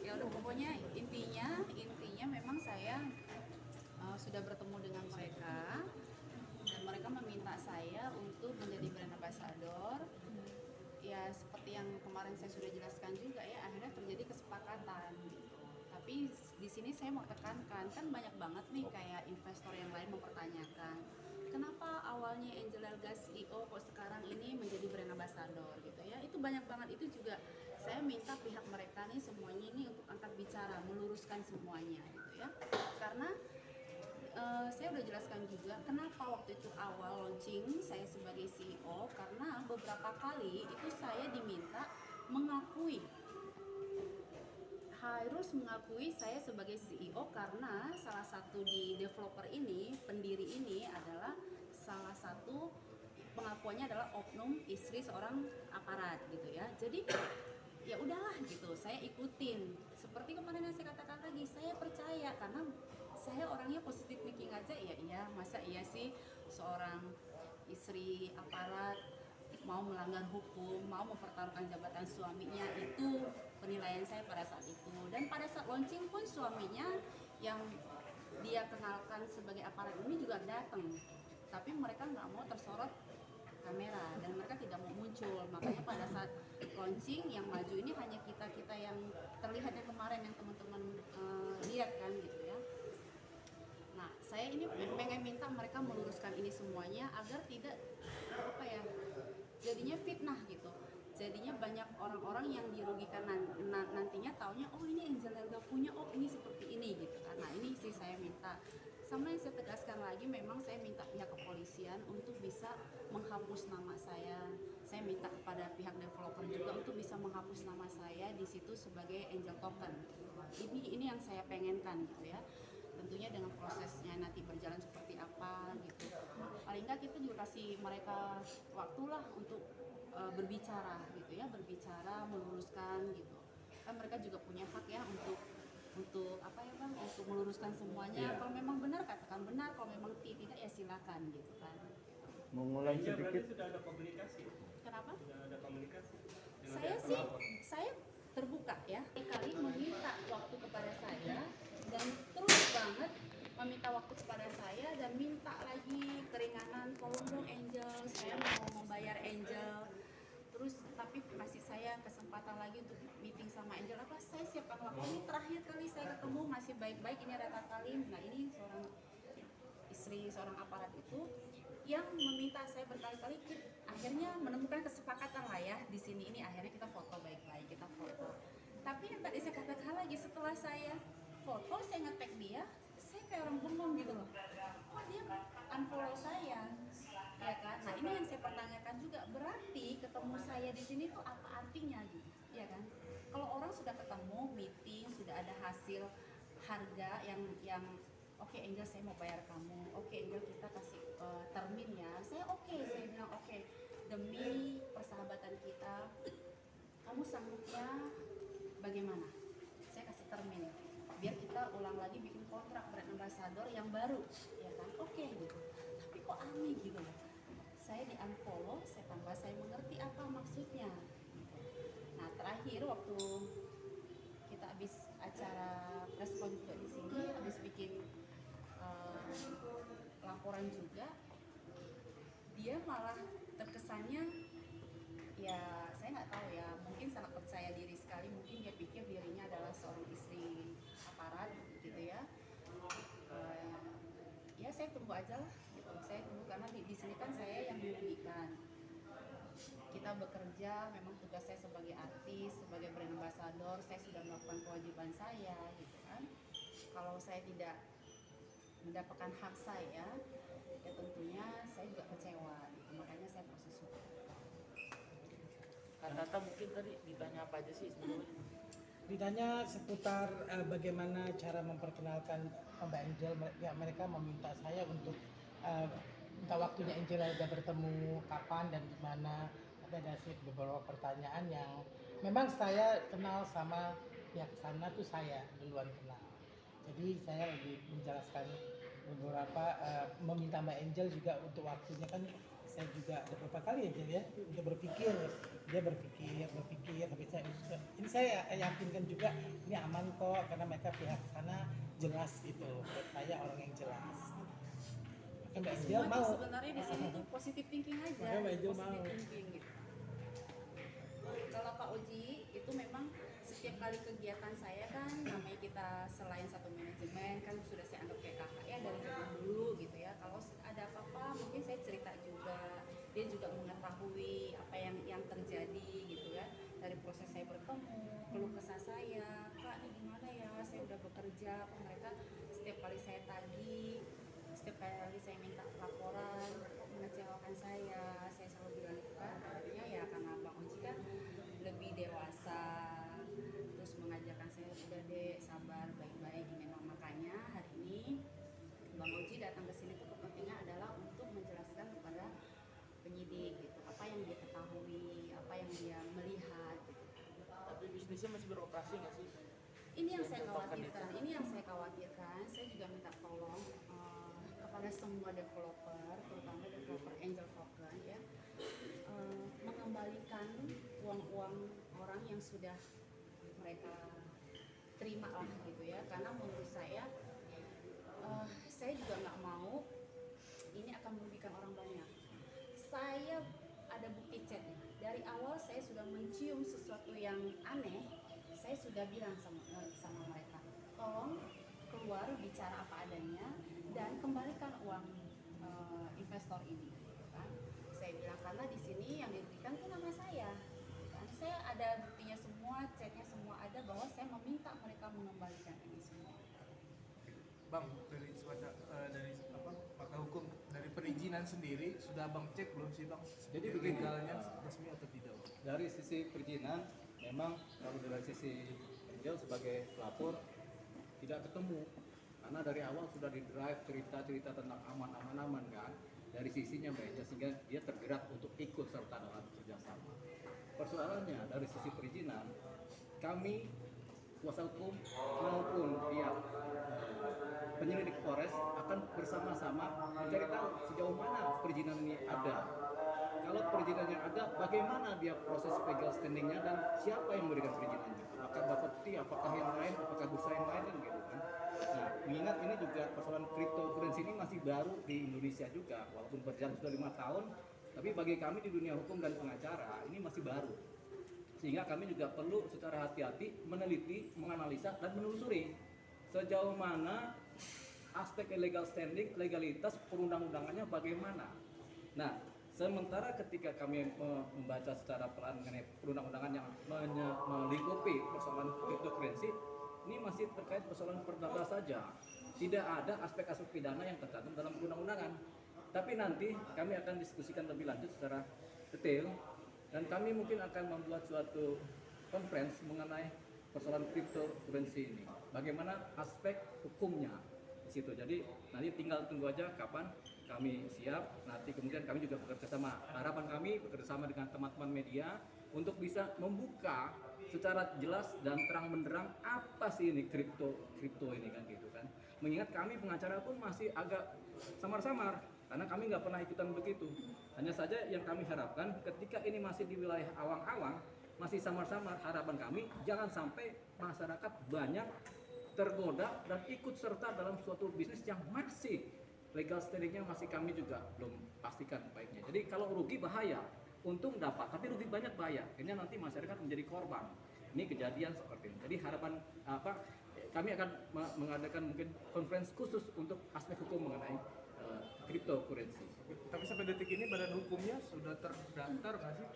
Ya udah, pokoknya intinya memang saya sudah bertemu dengan mereka dan mereka meminta saya untuk menjadi brand ambassador. Ya seperti yang kemarin saya sudah jelaskan juga ya, akhirnya terjadi kesepakatan. Tapi di sini saya mau tekankan, kan banyak banget nih kayak investor yang lain mempertanyakan, kenapa awalnya Angel Elgas CEO kok sekarang ini menjadi brand ambassador gitu ya. Itu banyak banget, itu juga saya minta pihak mereka nih semuanya ini untuk angkat bicara, meluruskan semuanya gitu ya. Karena saya udah jelaskan juga kenapa waktu itu awal launching saya sebagai CEO, karena beberapa kali itu saya diminta harus mengakui saya sebagai CEO karena salah satu di developer ini, pendiri ini adalah salah satu pengakuannya adalah oknum istri seorang aparat gitu ya. Jadi ya udahlah gitu, saya ikutin. Seperti kemarin yang saya katakan lagi, saya percaya karena saya orangnya positif thinking aja. Iya, masa iya sih seorang istri aparat mau melanggar hukum, mau mempertaruhkan jabatan suaminya. Itu penilaian saya pada saat itu. Dan pada saat launching pun suaminya yang dia kenalkan sebagai aparat ini juga datang, tapi mereka nggak mau tersorot kamera dan mereka tidak mau muncul. Makanya pada saat launching yang maju ini hanya kita yang terlihat yang kemarin yang teman-teman lihat kan gitu ya. Nah, saya ini pengen minta mereka meluruskan ini semuanya agar tidak jadinya fitnah gitu. Jadinya banyak orang-orang yang dirugikan nantinya taunya oh ini Angel Elga punya, oh ini seperti ini gitu kan. Nah, ini sih saya minta. Sama yang saya tegaskan lagi, memang saya minta pihak kepolisian untuk bisa menghapus nama saya. Saya minta kepada pihak developer juga untuk bisa menghapus nama saya di situ sebagai Angel Token. Ini yang saya pengenkan gitu ya. Tentunya dengan prosesnya nanti berjalan seperti apa gitu. Paling nggak kita juga kasih mereka waktulah untuk berbicara gitu ya, berbicara, meluruskan gitu. Kan mereka juga punya hak ya untuk apa ya Bang, untuk meluruskan semuanya. Kalau memang benar katakan benar, kalau memang tidak ya silakan gitu kan. Mengulang sedikit. Berarti sudah ada komunikasi. Kenapa? Sudah ada komunikasi. Saya terbuka ya, kali meminta waktu kepada saya dan terus banget meminta waktu kepada saya dan minta lagi keringanan, tolong dong Angel, saya mau membayar Angel. Terus tapi kasih saya kesempatan lagi untuk meeting sama Angel, apa saya siapkan waktu. Ini terakhir kali saya ketemu masih baik-baik, ini ada Kak Kalim. Nah, ini seorang aparat itu yang meminta saya berkali-kali, akhirnya menemukan kesepakatan lah ya di sini. Ini akhirnya kita foto baik-baik, kita foto. Tapi yang tadi saya katakan lagi, setelah saya foto, saya nge-tag dia, saya kayak orang bengong gitu loh. Kok dia unfollow saya? Ya kan? Nah, ini yang saya pertanyakan juga, berarti ketemu saya di sini tuh apa artinya gitu? Ya kan? Kalau orang sudah ketemu, meeting, sudah ada hasil harga yang oke, Angel saya mau bayar kamu, oke Angel kita kasih termin ya, saya saya bilang oke, demi persahabatan kita kamu sanggupnya bagaimana, saya kasih termin biar kita ulang lagi bikin kontrak brand ambassador yang baru ya kan, oke gitu. Tapi kok aneh gitu loh, saya di unfollow, saya tanpa saya mengerti apa maksudnya. Nah, terakhir waktu kita habis acara preskon juga di sini, habis bikin laporan juga, dia malah terkesannya ya saya nggak tahu ya, mungkin sangat percaya diri sekali, mungkin dia pikir dirinya adalah seorang istri aparat gitu ya. Ya saya tunggu aja lah gitu, saya tunggu karena di sini kan saya yang dirugikan. Kita bekerja, memang tugas saya sebagai artis, sebagai brand ambassador, saya sudah melakukan kewajiban saya gitu kan. Kalau saya tidak mendapatkan hak saya, ya tentunya saya juga kecewa gitu. Makanya saya proses hukum. Kak Tata mungkin tadi ditanya apa aja sih sebelumnya? Ditanya seputar bagaimana cara memperkenalkan Mbak Angel. Ya, mereka meminta saya untuk minta waktunya Angel udah bertemu kapan dan gimana. Ada beberapa pertanyaan yang memang saya kenal sama pihak sana tuh, saya duluan kenal. Jadi saya lebih menjelaskan beberapa, meminta Mbak Angel juga untuk waktunya kan saya juga ada beberapa kali ya Jel ya udah berpikir, dia berpikir tapi ini saya yakinkan juga ini aman kok karena mereka pihak sana jelas gitu, buat saya orang yang jelas. Maka Mbak Angel Semua tuh mau. sebenarnya di sini tuh positive thinking aja. Makanya Mbak Angel Positive mau. thinking gitu. Kalau Pak Uji itu memang setiap kali kegiatan saya kan namanya kita selain satu manajemen kan sudah saya anggap kayak kakak ya dari zaman dulu gitu ya. Kalau ada apa-apa mungkin saya cerita juga. Dia juga mengetahui apa yang terjadi gitu ya. Dari proses saya bertemu, keluh kesah saya, Kak ini gimana ya, saya udah bekerja, kok mereka setiap kali saya tagih, setiap kali saya minta laporan, kok mengecewakan saya selalu bilang itu kan, artinya ya karena Bang Oji kan lebih dewasa, terus mengajarkan saya udah deh sabar, baik-baik, memang makanya hari ini Bang Oji datang ke sini tuh kepentingan adalah untuk menjelaskan kepada penyidik gitu, apa yang dia ketahui, apa yang dia melihat gitu. Tapi bisnisnya masih beroperasi nggak sih? Ini yang saya khawatirkan, saya juga minta tolong kepada semua developer, terutama developer Angel Token ya, mengembalikan uang-uang orang yang sudah mereka terima lah gitu ya, karena menurut saya juga nggak mau ini akan merugikan orang banyak. Saya ada bukti chatnya, dari awal saya sudah mencium sesuatu yang aneh. Saya sudah bilang sama mereka, tolong keluar bicara apa adanya dan kembalikan uang investor ini. Gitu kan. Saya bilang karena di sini yang dirugikan itu nama saya. Gitu kan. Saya ada buktinya semua, chatnya semua ada bahwa saya meminta mereka mengembalikan ini semua. Bang, dari pakar hukum dari perizinan sendiri sudah Bang cek belum sih Bang? Jadi begini, legalnya resmi atau tidak? dari sisi perizinan memang kalau dari sisi Angel sebagai pelapor tidak ketemu karena dari awal sudah di drive cerita-cerita tentang aman kan dari sisinya Mbak Angel sehingga dia tergerak untuk ikut serta dalam kerjasama. Persoalannya dari sisi perizinan kami kuasa hukum maupun pihak penyelidik Polres akan bersama-sama mencari tahu sejauh mana perizinan ini ada. Kalau perizinan yang ada, bagaimana dia proses legal standingnya dan siapa yang memberikan perizinannya? Apakah Bapepti, apakah yang lain, apakah bursa yang lain kan gitu kan? Nah, mengingat ini juga persoalan cryptocurrency ini masih baru di Indonesia juga, walaupun berjalan sudah 5 tahun, tapi bagi kami di dunia hukum dan pengacara ini masih baru. Sehingga kami juga perlu secara hati-hati meneliti, menganalisa dan menelusuri sejauh mana aspek legal standing, legalitas perundang-undangannya bagaimana. Nah, sementara ketika kami membaca secara pelan mengenai perundang-undangan yang melingkupi persoalan cryptocurrency, ini masih terkait persoalan perdata saja. Tidak ada aspek-aspek pidana yang tercantum dalam perundang-undangan. Tapi nanti kami akan diskusikan lebih lanjut secara detail dan kami mungkin akan membuat suatu conference mengenai persoalan cryptocurrency ini. Bagaimana aspek hukumnya di situ. Jadi nanti tinggal tunggu aja kapan kami siap. Nanti kemudian kami juga bekerja sama. Harapan kami bekerja sama dengan teman-teman media untuk bisa membuka secara jelas dan terang benderang apa sih ini kripto ini kan gitu kan. Mengingat kami pengacara pun masih agak samar-samar karena kami nggak pernah ikutan begitu. Hanya saja yang kami harapkan ketika ini masih di wilayah awang-awang, masih samar-samar, harapan kami jangan sampai masyarakat banyak tergoda dan ikut serta dalam suatu bisnis yang masih legal standingnya masih kami juga belum pastikan baiknya. Jadi kalau rugi bahaya, untung dapat, tapi rugi banyak bahaya. Akhirnya nanti masyarakat menjadi korban. Ini kejadian seperti ini. Jadi harapan kami akan mengadakan mungkin konferensi khusus untuk aspek hukum mengenai cryptocurrency. Tapi sampai detik ini badan hukumnya sudah terdaftar nggak sih?